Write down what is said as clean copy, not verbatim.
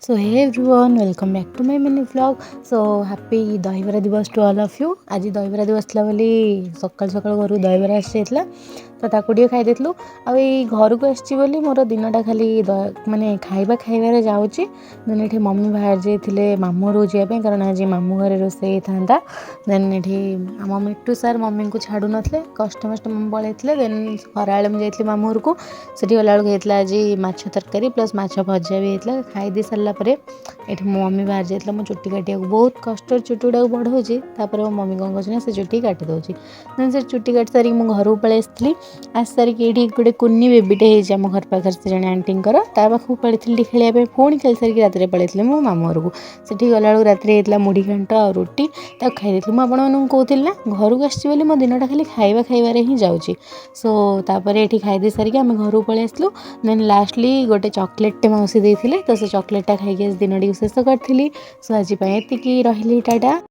So hey everyone welcome back to my mini vlog. So happy दहीबरा दिवस to all of you. आज दहीबरा दिवस था बोली सकाल सकाल घर दहीबरा आसी जाइए तो ताकू टे खाई देलु। घर को आसी बोली मोर दिनटा खाली माने खाइबा खाइबार जाऊँगी। देन ये मम्मी बाहर जाइए मामू घर जावाई कारण आज मामू घर रोसे था। देन ये आम मिट्टू सार मम्मी को छाड़ू नथिले कष्ट मष्ट मम्मी पलैते। देन खरा मुझे मामू घर को सीठी गला होता आज माछ तरकारी प्लस माछ भजा भी होता। खाई दी सारा ये मो मम्मी बाहर जाइए मो चुट्टी काटिया बहुत कष्ट चुट्टी गुड़ा बढ़ाऊँगी। मो मम्मी कौन कर से चुट्टी काटी दूसरी। देन से चुट्टी काटी सारी मो घर को पलि आसी आस सारिक ये गोटे कुन्नी बेबीटे होम घर पाखे से जन आंटी पाखक पलि खेलने पुणी खेल सारिक रात पलि मो मामू घर को सीठी गला रात मुढ़ी घंट आ रुटी खाई मुझे कहती ना घर को आसी मो दिनटा खाली खाइबा खाइबार ही जाऊँगी। सो तापर ये खाईदी सारिक आम घर को पलि आसलु। देन लास्टली गोटे चॉकलेट मौसी देते तो से चॉकलेटा खाई दिन टी शेष करी। सो आज रही टाटा।